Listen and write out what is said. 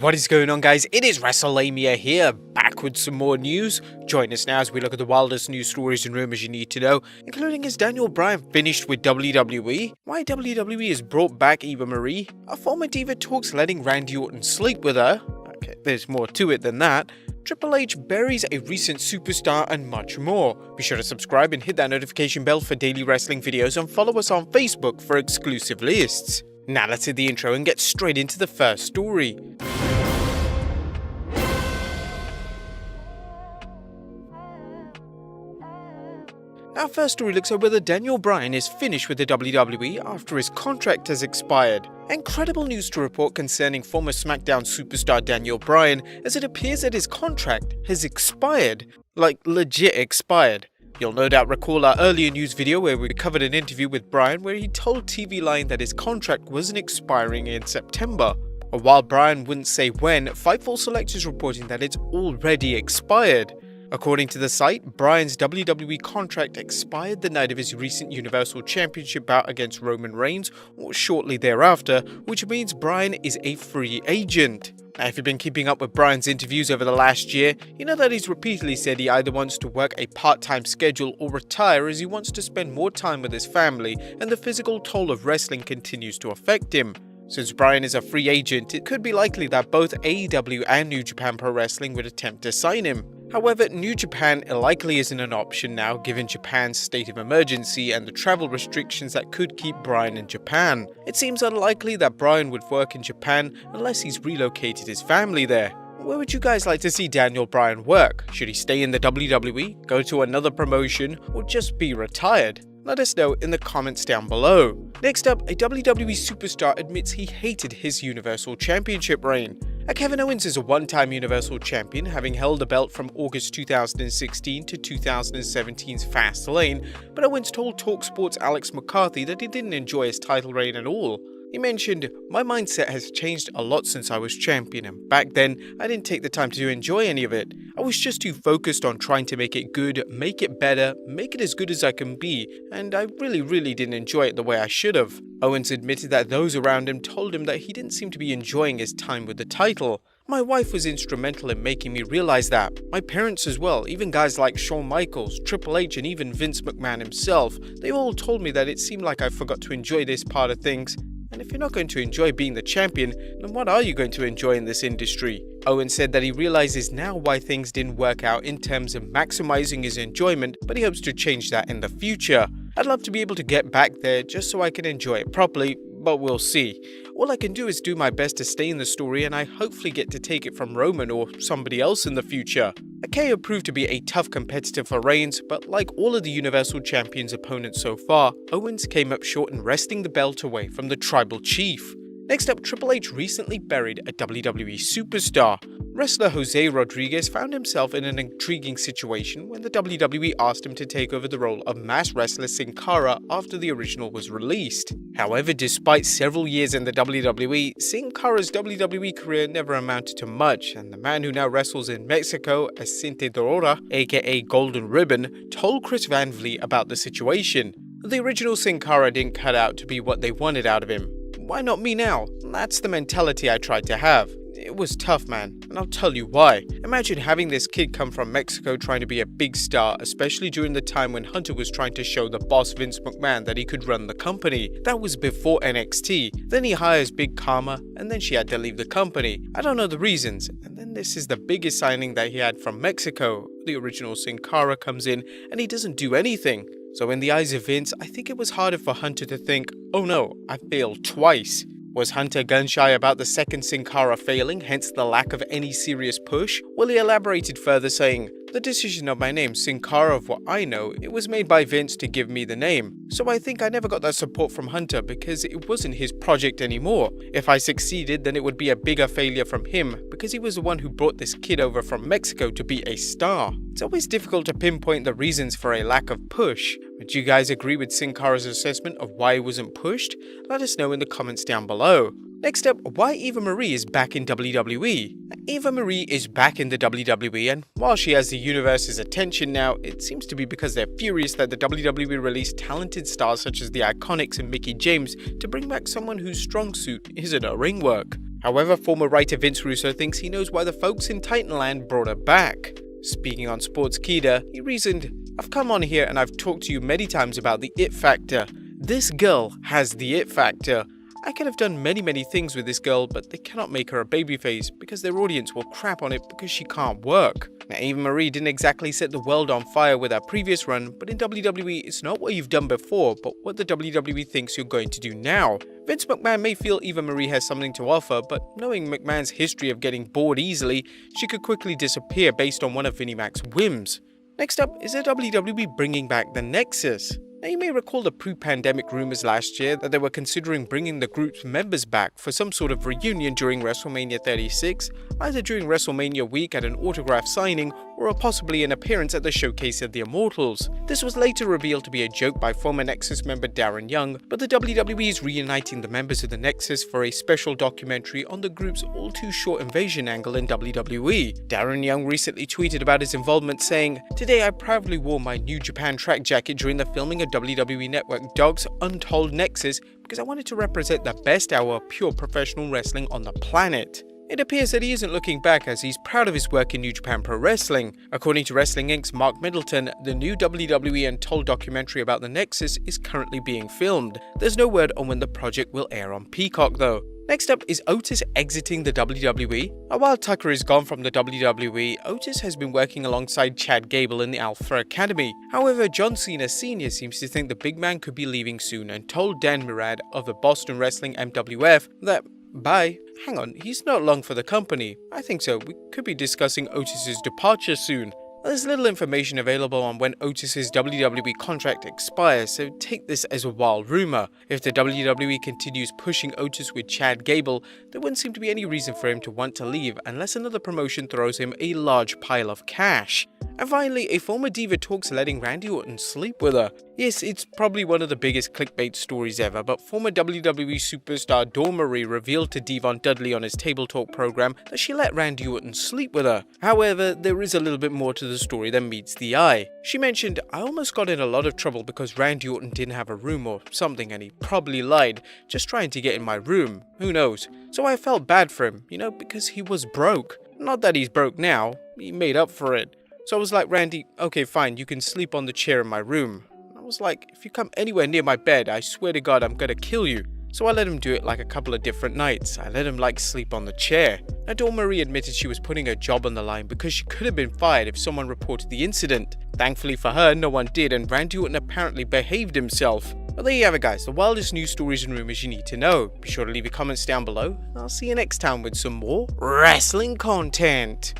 What is going on, guys? It is Wrestlelamia here, back with some more news. Join us now as we look at the wildest news stories and rumors you need to know, including is Daniel Bryan finished with WWE? Why WWE has brought back Eva Marie? A former Diva talks letting Randy Orton sleep with her. Okay, there's more to it than that. Triple H buries a recent superstar and much more. Be sure to subscribe and hit that notification bell for daily wrestling videos and follow us on Facebook for exclusive lists. Now let's hit the intro and get straight into the first story. Our first story looks at whether Daniel Bryan is finished with the WWE after his contract has expired. Incredible news to report concerning former SmackDown superstar Daniel Bryan, as it appears that his contract has expired. Like, legit expired. You'll no doubt recall our earlier news video where we covered an interview with Bryan where he told TV Line that his contract wasn't expiring in September. While Bryan wouldn't say when, Fightful Select is reporting that it's already expired. According to the site, Bryan's WWE contract expired the night of his recent Universal Championship bout against Roman Reigns, or shortly thereafter, which means Bryan is a free agent. Now, if you've been keeping up with Bryan's interviews over the last year, you know that he's repeatedly said he either wants to work a part-time schedule or retire, as he wants to spend more time with his family, and the physical toll of wrestling continues to affect him. Since Bryan is a free agent, it could be likely that both AEW and New Japan Pro Wrestling would attempt to sign him. However, New Japan likely isn't an option now given Japan's state of emergency and the travel restrictions that could keep Bryan in Japan. It seems unlikely that Bryan would work in Japan unless he's relocated his family there. Where would you guys like to see Daniel Bryan work? Should he stay in the WWE, go to another promotion, or just be retired? Let us know in the comments down below. Next up, a WWE superstar admits he hated his Universal Championship reign. Kevin Owens is a one-time Universal Champion, having held the belt from August 2016 to 2017's Fastlane, but Owens told TalkSport's Alex McCarthy that he didn't enjoy his title reign at all. He mentioned, "My mindset has changed a lot since I was champion, and back then, I didn't take the time to enjoy any of it. I was just too focused on trying to make it good, make it better, make it as good as I can be, and I really didn't enjoy it the way I should have." Owens admitted that those around him told him that he didn't seem to be enjoying his time with the title. "My wife was instrumental in making me realize that. My parents as well, even guys like Shawn Michaels, Triple H, and even Vince McMahon himself. They all told me that it seemed like I forgot to enjoy this part of things. And if you're not going to enjoy being the champion, then what are you going to enjoy in this industry?" Owen said that he realizes now why things didn't work out in terms of maximizing his enjoyment, but he hopes to change that in the future. "I'd love to be able to get back there just so I can enjoy it properly, but we'll see. All I can do is do my best to stay in the story, and I hopefully get to take it from Roman or somebody else in the future." KO proved to be a tough competitor for Reigns, but like all of the Universal Champion's opponents so far, Owens came up short in wresting the belt away from the Tribal Chief. Next up, Triple H recently buried a WWE superstar. Wrestler Jose Rodriguez found himself in an intriguing situation when the WWE asked him to take over the role of mass wrestler Sin Cara after the original was released. However, despite several years in the WWE, Sin Cara's WWE career never amounted to much, and the man who now wrestles in Mexico as Cinta Dorada, aka Golden Ribbon, told Chris Van Vliet about the situation. "The original Sin Cara didn't cut out to be what they wanted out of him. Why not me now? That's the mentality I tried to have. It was tough, man, and I'll tell you why. Imagine having this kid come from Mexico trying to be a big star, especially during the time when Hunter was trying to show the boss Vince McMahon that he could run the company. That was before NXT. Then he hires Big Karma, and then she had to leave the company. I don't know the reasons. And then this is the biggest signing that he had from Mexico. The original Sin Cara comes in, and he doesn't do anything. So in the eyes of Vince, I think it was harder for Hunter to think, oh no, I failed twice. Was Hunter gun-shy about the second Sin Cara failing, hence the lack of any serious push? Well, he elaborated further saying, "The decision of my name, Sin Cara, of what I know, it was made by Vince to give me the name. So I think I never got that support from Hunter because it wasn't his project anymore. If I succeeded, then it would be a bigger failure from him because he was the one who brought this kid over from Mexico to be a star." It's always difficult to pinpoint the reasons for a lack of push. Would you guys agree with Sin Cara's assessment of why he wasn't pushed? Let us know in the comments down below. Next up, why Eva Marie is back in WWE. Eva Marie is back in the WWE, and while she has the universe's attention now, it seems to be because they're furious that the WWE released talented stars such as the Iconics and Mickie James to bring back someone whose strong suit isn't her ring work. However, former writer Vince Russo thinks he knows why the folks in Titanland brought her back. Speaking on Sportskeeda, he reasoned, "I've come on here and I've talked to you many times about the it factor. This girl has the it factor. I could have done many things with this girl, but they cannot make her a babyface because their audience will crap on it because she can't work." Now, Eva Marie didn't exactly set the world on fire with her previous run, but in WWE, it's not what you've done before, but what the WWE thinks you're going to do now. Vince McMahon may feel Eva Marie has something to offer, but knowing McMahon's history of getting bored easily, she could quickly disappear based on one of Vinnie Mac's whims. Next up is the WWE bringing back the Nexus. Now, you may recall the pre-pandemic rumors last year that they were considering bringing the group's members back for some sort of reunion during WrestleMania 36, either during WrestleMania week at an autograph signing or possibly an appearance at the Showcase of the Immortals. This was later revealed to be a joke by former Nexus member Darren Young, but the WWE is reuniting the members of the Nexus for a special documentary on the group's all-too-short invasion angle in WWE. Darren Young recently tweeted about his involvement saying, "Today I proudly wore my New Japan track jacket during the filming of WWE Network Dog's Untold Nexus because I wanted to represent the best hour of pure professional wrestling on the planet." It appears that he isn't looking back as he's proud of his work in New Japan Pro Wrestling. According to Wrestling Inc.'s Mark Middleton, the new WWE Untold documentary about the Nexus is currently being filmed. There's no word on when the project will air on Peacock though. Next up is Otis exiting the WWE. While Tucker is gone from the WWE, Otis has been working alongside Chad Gable in the Alpha Academy. However, John Cena Sr. seems to think the big man could be leaving soon and told Dan Murad of the Boston Wrestling MWF that, "Bye. Hang on, he's not long for the company. I think so. We could be discussing Otis's departure soon." There's little information available on when Otis's WWE contract expires, so take this as a wild rumor. If the WWE continues pushing Otis with Chad Gable, there wouldn't seem to be any reason for him to want to leave unless another promotion throws him a large pile of cash. And finally, a former Diva talks letting Randy Orton sleep with her. Yes, it's probably one of the biggest clickbait stories ever, but former WWE superstar Dawn Marie revealed to Devon Dudley on his Table Talk program that she let Randy Orton sleep with her. However, there is a little bit more to the story than meets the eye. She mentioned, "I almost got in a lot of trouble because Randy Orton didn't have a room or something and he probably lied, just trying to get in my room. Who knows? So I felt bad for him, because he was broke. Not that he's broke now, he made up for it. So I was like, Randy, okay fine, you can sleep on the chair in my room." I was like, "If you come anywhere near my bed, I swear to God I'm gonna kill you." So I let him do it like a couple of different nights. I let him sleep on the chair. Now, Dawn Marie admitted she was putting her job on the line because she could have been fired if someone reported the incident. Thankfully for her, no one did, and Randy Orton apparently behaved himself. But there you have it guys, the wildest news stories and rumors you need to know. Be sure to leave your comments down below, and I'll see you next time with some more wrestling content.